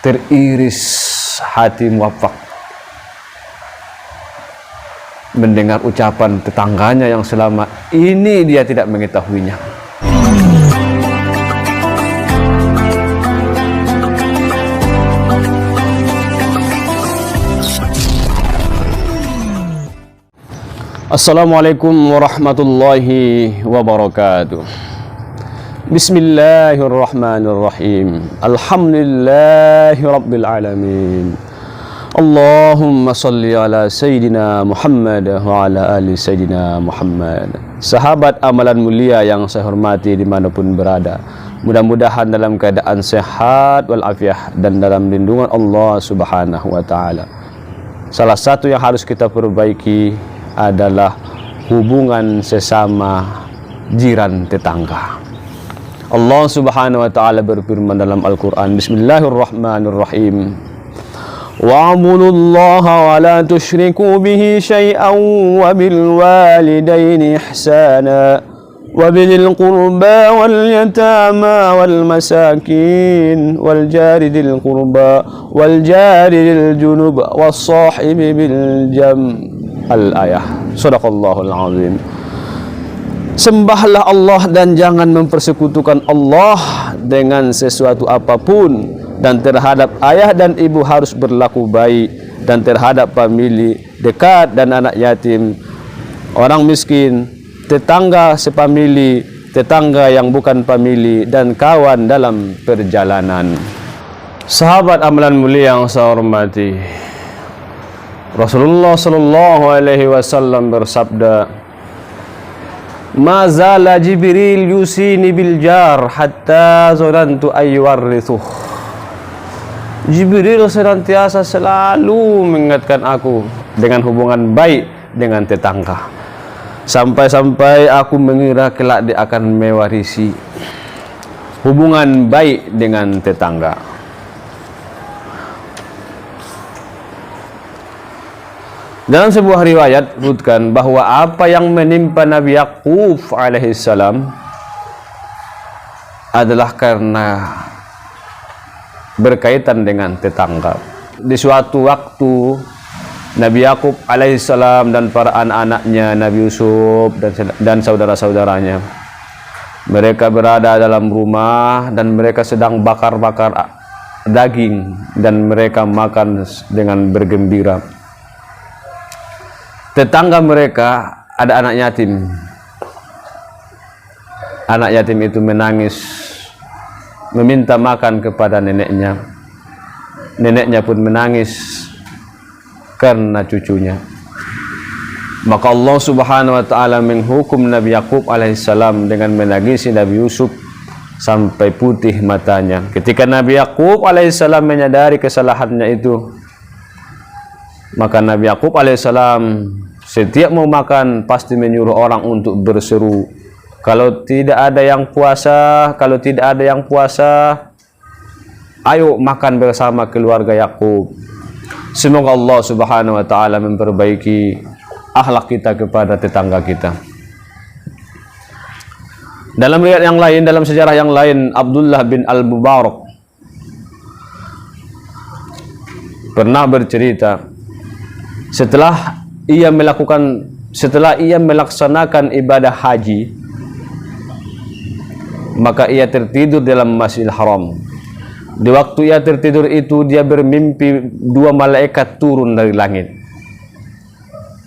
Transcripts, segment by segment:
teriris hati muwafaq mendengar ucapan tetangganya yang selama ini dia tidak mengetahuinya. Assalamualaikum warahmatullahi wabarakatuh. Bismillahirrahmanirrahim. Alhamdulillahi rabbil alamin. Allahumma salli ala Sayyidina Muhammad wa ala ali Sayyidina Muhammad. Sahabat amalan mulia yang saya hormati dimanapun berada, mudah-mudahan dalam keadaan sehat walafiat dan dalam lindungan Allah subhanahu wa ta'ala. Salah satu yang harus kita perbaiki adalah hubungan sesama jiran tetangga. Allah subhanahu wa ta'ala berfirman dalam Al-Quran, Bismillahirrahmanirrahim, wa'budullaha wa la tusyriku bihi syai'an wa bil walidaini ihsana wa bil qurba wal yatama wal masakin wal jari dil qurba wal jari dil junub was sahibi bil jam. Al-ayah. Shadaqallahul azim. Sembahlah Allah dan jangan mempersekutukan Allah dengan sesuatu apapun, dan terhadap ayah dan ibu harus berlaku baik, dan terhadap famili dekat dan anak yatim, orang miskin, tetangga sepamili, tetangga yang bukan famili, dan kawan dalam perjalanan. Sahabat amalan mulia yang saya hormati, Rasulullah sallallahu alaihi wasallam bersabda, "Ma zala Jibril yusini bil jar hatta zanantu ayyuwarrithuh." Jibril senantiasa selalu mengingatkan aku dengan hubungan baik dengan tetangga, sampai-sampai aku mengira kelak dia akan mewarisi hubungan baik dengan tetangga. Dalam sebuah riwayat disebutkan bahwa apa yang menimpa Nabi Yakub alaihissalam adalah karena berkaitan dengan tetangga. Di suatu waktu Nabi Yakub alaihissalam dan para anak-anaknya, Nabi Yusuf dan saudara-saudaranya, mereka berada dalam rumah dan mereka sedang bakar-bakar daging dan mereka makan dengan bergembira. Tetangga mereka ada anak yatim. Anak yatim itu menangis, meminta makan kepada neneknya. Neneknya pun menangis karena cucunya. Maka Allah subhanahu wa ta'ala menghukum Nabi Yakub alaihissalam dengan menangisi Nabi Yusuf sampai putih matanya. Ketika Nabi Yakub alaihissalam menyadari kesalahannya itu, maka Nabi Yakub alaihissalam setiap mau makan pasti menyuruh orang untuk berseru, kalau tidak ada yang puasa, ayo makan bersama keluarga Yakub. Semoga Allah subhanahu wa ta'ala memperbaiki akhlak kita kepada tetangga kita. Dalam riwayat yang lain, dalam sejarah yang lain, Abdullah bin Al-Mubarak pernah bercerita, setelah ia melaksanakan ibadah haji, maka ia tertidur dalam Masjidil Haram. Di waktu ia tertidur itu, dia bermimpi dua malaikat turun dari langit.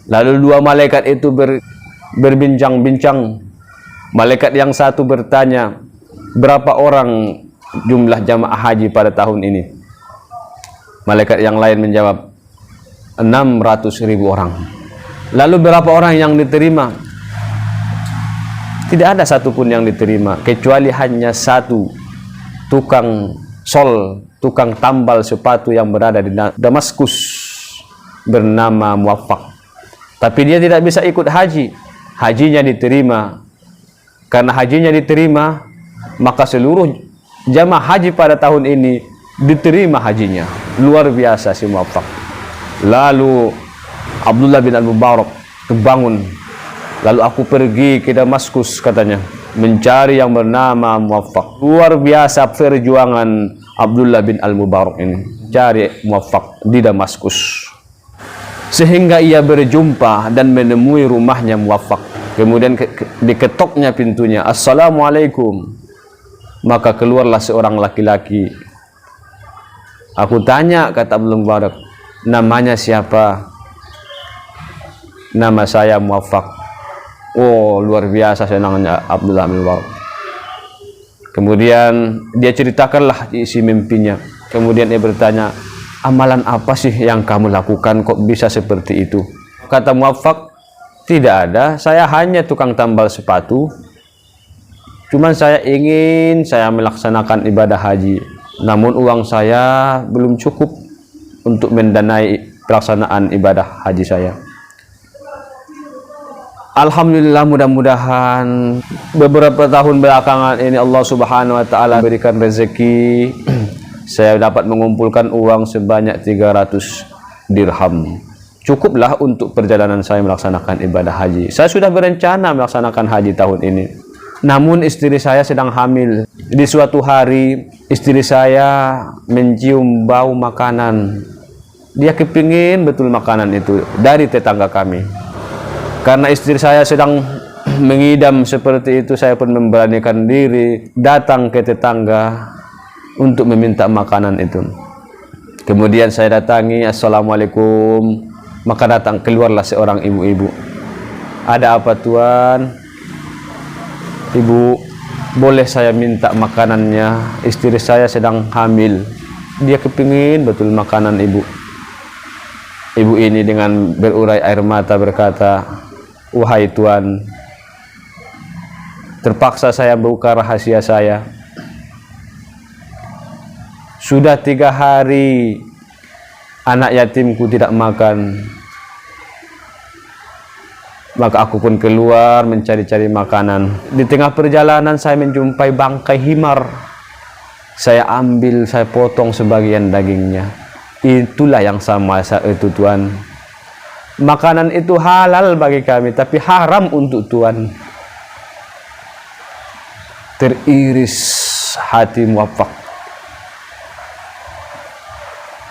Lalu dua malaikat itu berbincang-bincang. Malaikat yang satu bertanya, berapa orang jumlah jamaah haji pada tahun ini? Malaikat yang lain menjawab, 600.000 orang. Lalu berapa orang yang diterima? Tidak ada satupun yang diterima, kecuali hanya satu tukang tukang tambal sepatu yang berada di Damaskus bernama Muwafaq. Tapi dia tidak bisa ikut haji. Hajinya diterima. Karena hajinya diterima, maka seluruh jamaah haji pada tahun ini diterima hajinya. Luar biasa si Muwafaq. Lalu Abdullah bin Al-Mubarak terbangun. Lalu aku pergi ke Damaskus, katanya, mencari yang bernama Muwafaq. Luar biasa perjuangan Abdullah bin Al-Mubarak ini cari muwaffaq di Damaskus, sehingga ia berjumpa dan menemui rumahnya muwaffaq. Kemudian diketoknya pintunya, assalamualaikum. Maka keluarlah seorang laki-laki. Aku tanya, kata Abdullah Mubarak, namanya siapa? Nama saya Muwaffaq. Oh, luar biasa senangnya Abdullah bin Mubarak. Kemudian dia ceritakanlah isi mimpinya. Kemudian dia bertanya, amalan apa sih yang kamu lakukan kok bisa seperti itu? Kata Muwaffaq, tidak ada, saya hanya tukang tambal sepatu. Cuman saya ingin melaksanakan ibadah haji, namun uang saya belum cukup untuk mendanai pelaksanaan ibadah haji saya. Alhamdulillah, mudah-mudahan beberapa tahun belakangan ini Allah Subhanahu wa taala berikan rezeki. Saya dapat mengumpulkan uang sebanyak 300 dirham. Cukuplah untuk perjalanan saya melaksanakan ibadah haji. Saya sudah berencana melaksanakan haji tahun ini. Namun istri saya sedang hamil. Di suatu hari istri saya mencium bau makanan. Dia kepingin betul makanan itu dari tetangga kami. Karena istri saya sedang mengidam seperti itu, saya pun memberanikan diri datang ke tetangga untuk meminta makanan itu. Kemudian saya datangi, assalamualaikum. Maka keluarlah seorang ibu-ibu. Ada apa tuan? Ibu, boleh saya minta makanannya? Istri saya sedang hamil. Dia kepingin betul makanan ibu. Ibu ini dengan berurai air mata berkata, wahai tuan, terpaksa saya buka rahasia saya. Sudah 3 hari anak yatimku tidak makan. Maka aku pun keluar mencari-cari makanan. Di tengah perjalanan saya menjumpai bangkai himar. Saya ambil, saya potong sebagian dagingnya. Itulah yang sama itu tuan. Makanan itu halal bagi kami, tapi haram untuk tuan. Teriris hati Muwaffaq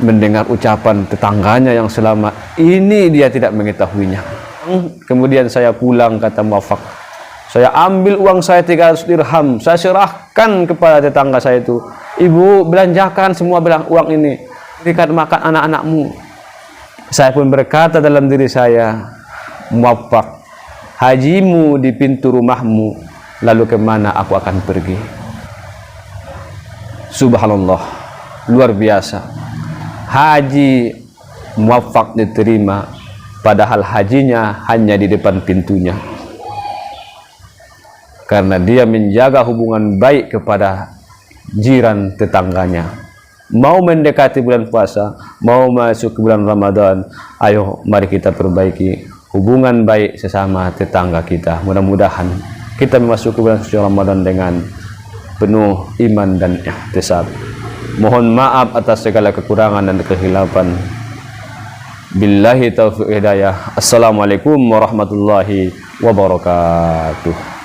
mendengar ucapan tetangganya yang selama ini dia tidak mengetahuinya. Kemudian saya pulang, kata Muwaffaq. Saya ambil uang saya 300 dirham, saya serahkan kepada tetangga saya itu. Ibu, belanjakan semua uang ini, berikan makan anak-anakmu. Saya pun berkata dalam diri saya, Muwaffaq, hajimu di pintu rumahmu, lalu kemana aku akan pergi? Subhanallah, luar biasa. Haji Muwaffaq diterima, padahal hajinya hanya di depan pintunya. Karena dia menjaga hubungan baik kepada jiran tetangganya. Mau mendekati bulan puasa, mau masuk ke bulan Ramadan, ayo mari kita perbaiki hubungan baik sesama tetangga kita. Mudah-mudahan kita memasuki bulan suci Ramadan dengan penuh iman dan ihtisab. Mohon maaf atas segala kekurangan dan kekhilafan. Billahi taufiq hidayah. Assalamualaikum warahmatullahi wabarakatuh.